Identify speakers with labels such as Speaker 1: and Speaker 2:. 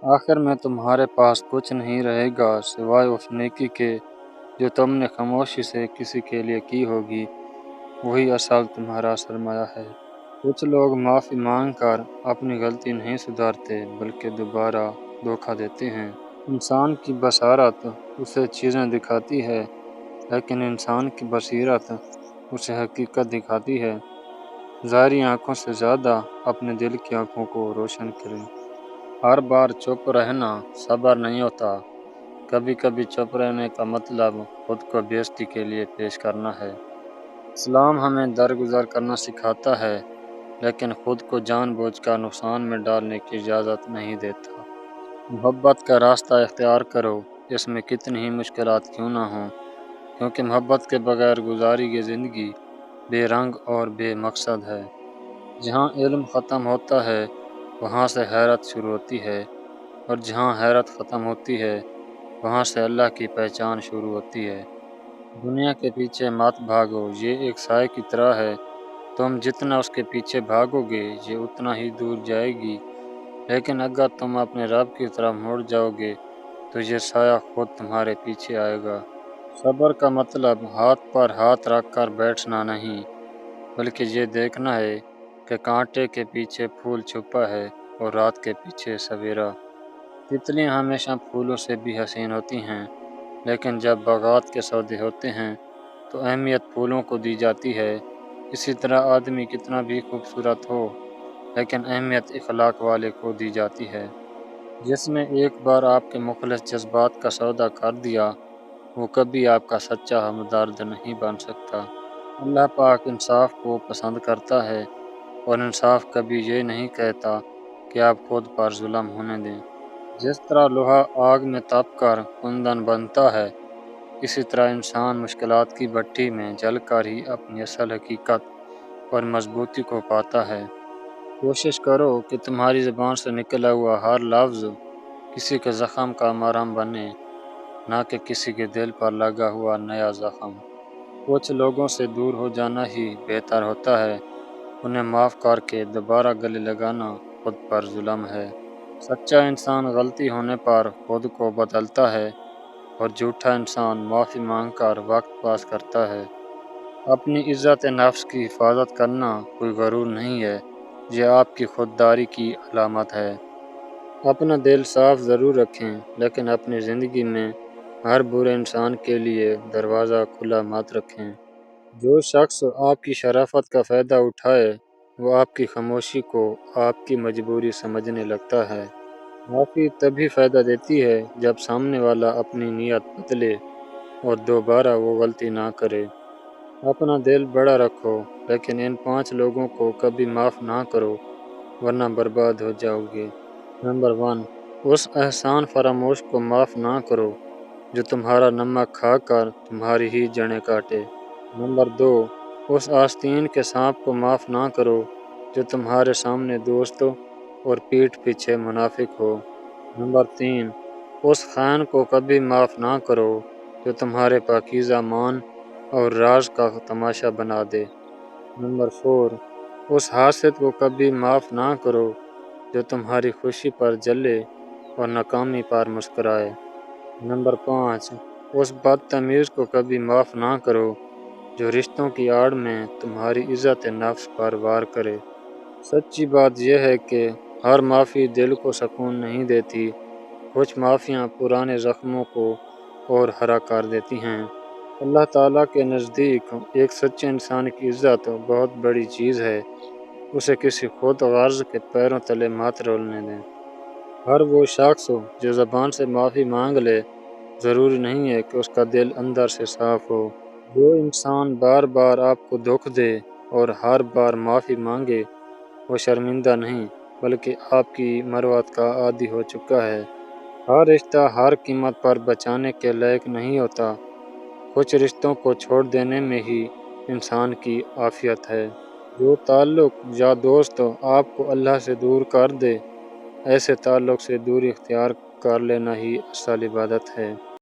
Speaker 1: آخر میں تمہارے پاس کچھ نہیں رہے گا سوائے اس نیکی کے جو تم نے خاموشی سے کسی کے لیے کی ہوگی، وہی اصل تمہارا سرمایہ ہے۔ کچھ لوگ معافی مانگ کر اپنی غلطی نہیں سدھارتے بلکہ دوبارہ دھوکہ دیتے ہیں۔ انسان کی بصارت اسے چیزیں دکھاتی ہے، لیکن انسان کی بصیرت اسے حقیقت دکھاتی ہے۔ ظاہری آنکھوں سے زیادہ اپنے دل کی آنکھوں کو روشن کریں۔ ہر بار چپ رہنا صبر نہیں ہوتا۔ کبھی کبھی چپ رہنے کا مطلب خود کو بےعزتی کے لیے پیش کرنا ہے۔ اسلام ہمیں درگزر کرنا سکھاتا ہے، لیکن خود کو جان بوجھ کر نقصان میں ڈالنے کی اجازت نہیں دیتا۔ محبت کا راستہ اختیار کرو، اس میں کتنی ہی مشکلات کیوں نہ ہوں، کیونکہ محبت کے بغیر گزاری کی زندگی بے رنگ اور بے مقصد ہے۔ جہاں علم ختم ہوتا ہے وہاں سے حیرت شروع ہوتی ہے، اور جہاں حیرت ختم ہوتی ہے وہاں سے اللہ کی پہچان شروع ہوتی ہے۔ دنیا کے پیچھے مت بھاگو، یہ ایک سائے کی طرح ہے، تم جتنا اس کے پیچھے بھاگو گے یہ اتنا ہی دور جائے گی، لیکن اگر تم اپنے رب کی طرف مڑ جاؤ گے تو یہ سایہ خود تمہارے پیچھے آئے گا۔ صبر کا مطلب ہاتھ پر ہاتھ رکھ کر بیٹھنا نہیں، بلکہ یہ دیکھنا ہے کہ کانٹے کے پیچھے پھول چھپا ہے اور رات کے پیچھے سویرا۔ تتلیاں ہمیشہ پھولوں سے بھی حسین ہوتی ہیں، لیکن جب باغات کے سودے ہوتے ہیں تو اہمیت پھولوں کو دی جاتی ہے۔ اسی طرح آدمی کتنا بھی خوبصورت ہو، لیکن اہمیت اخلاق والے کو دی جاتی ہے۔ جس نے ایک بار آپ کے مخلص جذبات کا سودا کر دیا، وہ کبھی آپ کا سچا ہمدرد نہیں بن سکتا۔ اللہ پاک انصاف کو پسند کرتا ہے، اور انصاف کبھی یہ نہیں کہتا کہ آپ خود پر ظلم ہونے دیں۔ جس طرح لوہا آگ میں تپ کر کندن بنتا ہے، اسی طرح انسان مشکلات کی بھٹی میں جل کر ہی اپنی اصل حقیقت اور مضبوطی کو پاتا ہے۔ کوشش کرو کہ تمہاری زبان سے نکلا ہوا ہر لفظ کسی کے زخم کا مرہم بنے، نہ کہ کسی کے دل پر لگا ہوا نیا زخم۔ کچھ لوگوں سے دور ہو جانا ہی بہتر ہوتا ہے، انہیں معاف کر کے دوبارہ گلے لگانا خود پر ظلم ہے۔ سچا انسان غلطی ہونے پر خود کو بدلتا ہے، اور جھوٹا انسان معافی مانگ کر وقت پاس کرتا ہے۔ اپنی عزت نفس کی حفاظت کرنا کوئی غرور نہیں ہے، یہ آپ کی خودداری کی علامت ہے۔ اپنا دل صاف ضرور رکھیں، لیکن اپنی زندگی میں ہر برے انسان کے لیے دروازہ کھلا مت رکھیں۔ جو شخص آپ کی شرافت کا فائدہ اٹھائے وہ آپ کی خاموشی کو آپ کی مجبوری سمجھنے لگتا ہے۔ معافی تبھی فائدہ دیتی ہے جب سامنے والا اپنی نیت بدلے اور دوبارہ وہ غلطی نہ کرے۔ اپنا دل بڑا رکھو، لیکن ان 5 لوگوں کو کبھی معاف نہ کرو، ورنہ برباد ہو جاؤ گے۔ نمبر 1، اس احسان فراموش کو معاف نہ کرو جو تمہارا نمک کھا کر تمہاری ہی جڑیں کاٹے۔ نمبر 2، اس آستین کے سانپ کو معاف نہ کرو جو تمہارے سامنے دوست اور پیٹھ پیچھے منافق ہو۔ نمبر 3، اس خائن کو کبھی معاف نہ کرو جو تمہارے پاکیزہ مان اور راز کا تماشا بنا دے۔ نمبر 4، اس حاسد کو کبھی معاف نہ کرو جو تمہاری خوشی پر جلے اور ناکامی پر مسکرائے۔ نمبر 5، اس بدتمیز کو کبھی معاف نہ کرو جو رشتوں کی آڑ میں تمہاری عزت نفس پر وار کرے۔ سچی بات یہ ہے کہ ہر معافی دل کو سکون نہیں دیتی، کچھ معافیاں پرانے زخموں کو اور ہرا کر دیتی ہیں۔ اللہ تعالیٰ کے نزدیک ایک سچے انسان کی عزت بہت بڑی چیز ہے، اسے کسی خود غرض کے پیروں تلے مت رولنے دیں۔ ہر وہ شخص جو زبان سے معافی مانگ لے، ضروری نہیں ہے کہ اس کا دل اندر سے صاف ہو۔ جو انسان بار بار آپ کو دکھ دے اور ہر بار معافی مانگے، وہ شرمندہ نہیں بلکہ آپ کی مروت کا عادی ہو چکا ہے۔ ہر رشتہ ہر قیمت پر بچانے کے لائق نہیں ہوتا، کچھ رشتوں کو چھوڑ دینے میں ہی انسان کی عافیت ہے۔ جو تعلق یا دوست آپ کو اللہ سے دور کر دے، ایسے تعلق سے دوری اختیار کر لینا ہی اصل عبادت ہے۔